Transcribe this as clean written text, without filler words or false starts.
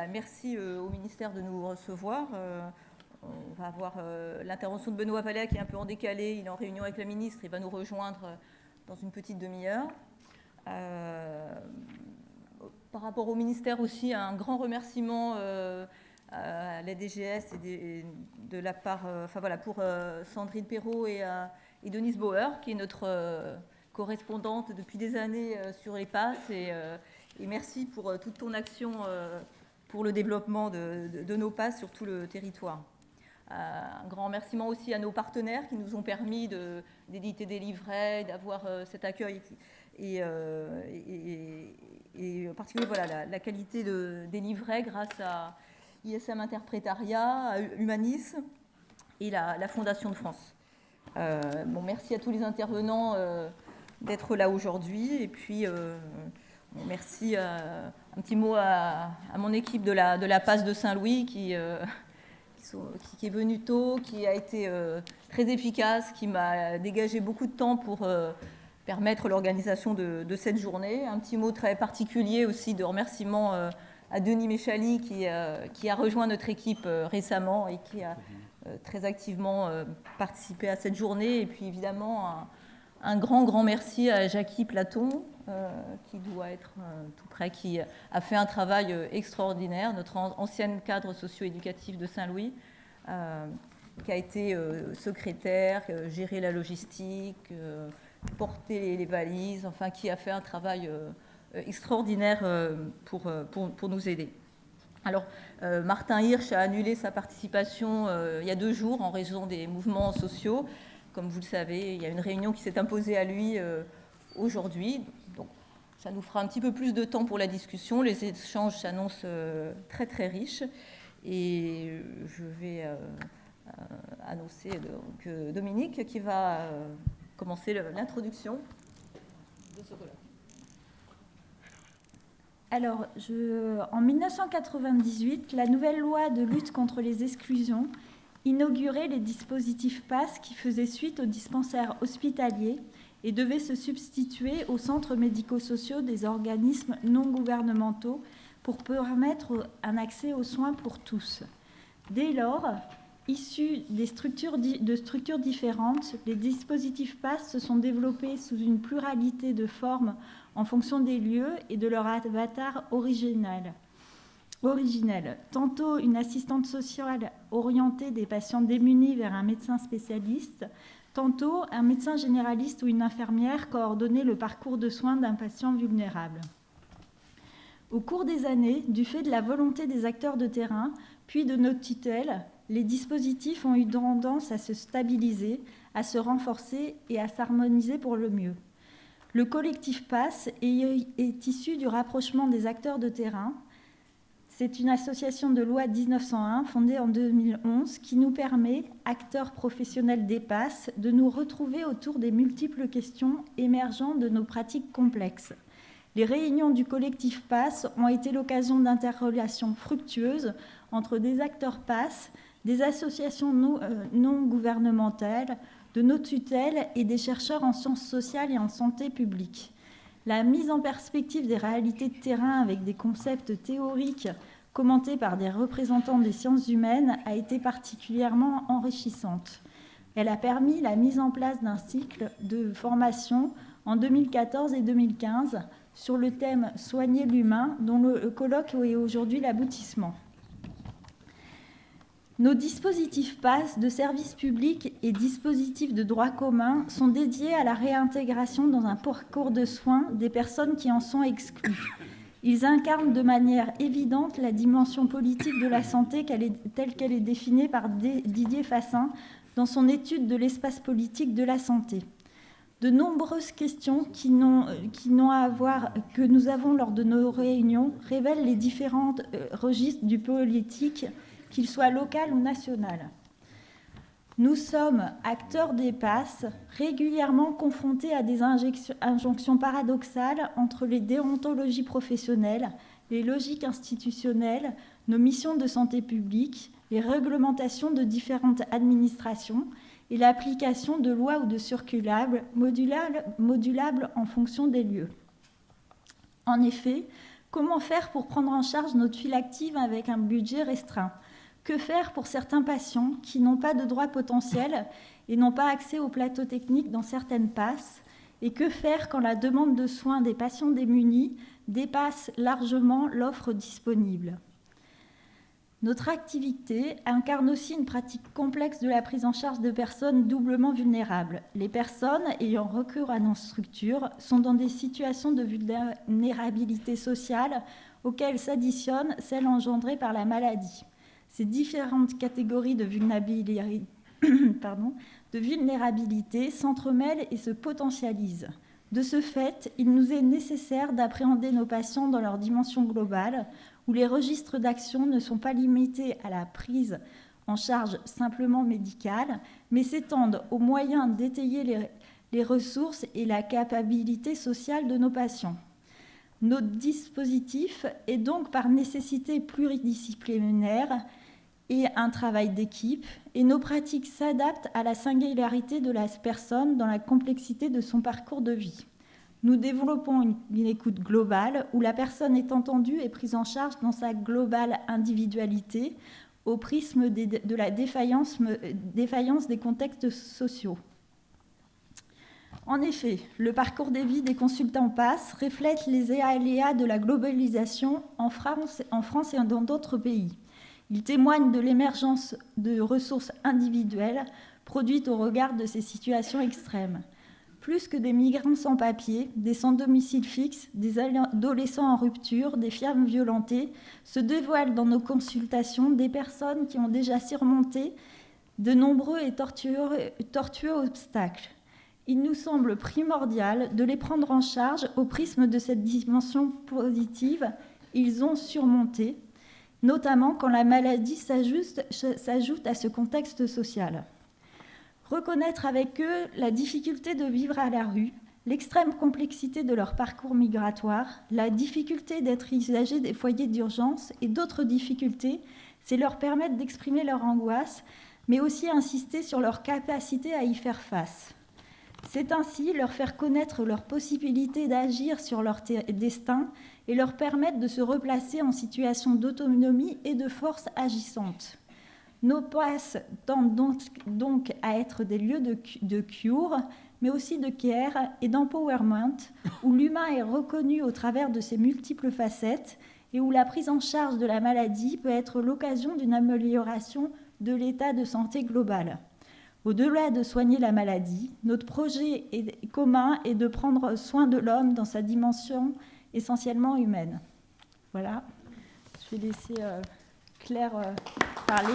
Merci au ministère de nous recevoir. On va avoir l'intervention de Benoît Vallet qui est un peu en décalé. Il est en réunion avec la ministre. Il va nous rejoindre dans une petite demi-heure. Par rapport au ministère aussi, un grand remerciement à la DGS et de la part, pour Sandrine Perrault et Denise Bauer, qui est notre correspondante depuis des années sur les passes. Et merci pour toute ton action pour le développement de nos passes sur tout le territoire. Un grand remerciement aussi à nos partenaires qui nous ont permis d'éditer des livrets, d'avoir cet accueil et en particulier la qualité des livrets grâce à ISM Interprétariat, à Humanis et la Fondation de France. Merci à tous les intervenants d'être là aujourd'hui et puis merci, un petit mot à mon équipe de la passe de Saint-Louis qui est venue tôt, qui a été très efficace, qui m'a dégagé beaucoup de temps pour permettre l'organisation de cette journée. Un petit mot très particulier aussi de remerciement à Denis Méchali qui a rejoint notre équipe récemment et qui a très activement participé à cette journée. Et puis évidemment, un grand merci à Jackie Platon, qui doit être tout près, qui a fait un travail extraordinaire, notre ancienne cadre socio-éducatif de Saint-Louis, qui a été secrétaire, géré la logistique, porté les valises, enfin qui a fait un travail extraordinaire pour nous aider. Alors, Martin Hirsch a annulé sa participation il y a 2 jours en raison des mouvements sociaux. Comme vous le savez, il y a une réunion qui s'est imposée à lui aujourd'hui. Donc, ça nous fera un petit peu plus de temps pour la discussion. Les échanges s'annoncent très riches. Et je vais annoncer que Dominique qui va commencer l'introduction de ce colloque. Alors, en 1998, la nouvelle loi de lutte contre les exclusions inaugurait les dispositifs PASS qui faisaient suite aux dispensaires hospitaliers et devaient se substituer aux centres médico-sociaux des organismes non gouvernementaux pour permettre un accès aux soins pour tous. Dès lors, issus de structures différentes, les dispositifs PASS se sont développés sous une pluralité de formes en fonction des lieux et de leur avatar originel. Tantôt une assistante sociale orientée des patients démunis vers un médecin spécialiste, tantôt un médecin généraliste ou une infirmière coordonnait le parcours de soins d'un patient vulnérable. Au cours des années, du fait de la volonté des acteurs de terrain, puis de nos tutelles, les dispositifs ont eu tendance à se stabiliser, à se renforcer et à s'harmoniser pour le mieux. Le collectif PASS est issu du rapprochement des acteurs de terrain. C'est une association de loi 1901 fondée en 2011 qui nous permet, acteurs professionnels des PASS, de nous retrouver autour des multiples questions émergeant de nos pratiques complexes. Les réunions du collectif PASS ont été l'occasion d'interrelations fructueuses entre des acteurs PASS, des associations non gouvernementales, de nos tutelles et des chercheurs en sciences sociales et en santé publique. La mise en perspective des réalités de terrain avec des concepts théoriques commentés par des représentants des sciences humaines a été particulièrement enrichissante. Elle a permis la mise en place d'un cycle de formation en 2014 et 2015 sur le thème « Soigner l'humain » dont le colloque est aujourd'hui l'aboutissement. Nos dispositifs PASS de service public et dispositifs de droit commun sont dédiés à la réintégration dans un parcours de soins des personnes qui en sont exclues. Ils incarnent de manière évidente la dimension politique de la santé telle qu'elle est définie par Didier Fassin dans son étude de l'espace politique de la santé. De nombreuses questions que nous avons lors de nos réunions révèlent les différents registres du politique, qu'il soit local ou national. Nous sommes, acteurs des PASS, régulièrement confrontés à des injonctions paradoxales entre les déontologies professionnelles, les logiques institutionnelles, nos missions de santé publique, les réglementations de différentes administrations et l'application de lois ou de circulaires modulables en fonction des lieux. En effet, Comment faire pour prendre en charge notre file active avec un budget restreint? Que faire pour certains patients qui n'ont pas de droit potentiel et n'ont pas accès au plateau technique dans certaines passes? Et que faire quand la demande de soins des patients démunis dépasse largement l'offre disponible? Notre activité incarne aussi une pratique complexe de la prise en charge de personnes doublement vulnérables. Les personnes ayant recours à nos structures sont dans des situations de vulnérabilité sociale auxquelles s'additionnent celles engendrées par la maladie. Ces différentes catégories de vulnérabilité s'entremêlent et se potentialisent. De ce fait, il nous est nécessaire d'appréhender nos patients dans leur dimension globale, où les registres d'action ne sont pas limités à la prise en charge simplement médicale, mais s'étendent aux moyens d'étayer les ressources et la capacité sociale de nos patients. Notre dispositif est donc par nécessité pluridisciplinaire et un travail d'équipe, et nos pratiques s'adaptent à la singularité de la personne dans la complexité de son parcours de vie. Nous développons une écoute globale où la personne est entendue et prise en charge dans sa globale individualité au prisme de la défaillance des contextes sociaux. En effet, le parcours de vie des consultants PASS reflète les aléas de la globalisation en France et dans d'autres pays. Il témoigne de l'émergence de ressources individuelles produites au regard de ces situations extrêmes. Plus que des migrants sans papier, des sans domicile fixe, des adolescents en rupture, des femmes violentées, se dévoilent dans nos consultations des personnes qui ont déjà surmonté de nombreux et tortueux obstacles. Il nous semble primordial de les prendre en charge au prisme de cette dimension positive ils ont surmonté, notamment quand la maladie s'ajoute à ce contexte social. Reconnaître avec eux la difficulté de vivre à la rue, l'extrême complexité de leur parcours migratoire, la difficulté d'être usagers des foyers d'urgence et d'autres difficultés, c'est leur permettre d'exprimer leur angoisse, mais aussi insister sur leur capacité à y faire face. C'est ainsi leur faire connaître leur possibilité d'agir sur leur destin et leur permettre de se replacer en situation d'autonomie et de force agissante. Nos passes tendent donc à être des lieux de cure, mais aussi de care et d'empowerment, où l'humain est reconnu au travers de ses multiples facettes et où la prise en charge de la maladie peut être l'occasion d'une amélioration de l'état de santé global. Au-delà de soigner la maladie, notre projet commun est de prendre soin de l'homme dans sa dimension essentiellement humaine. Voilà, je vais laisser Claire parler.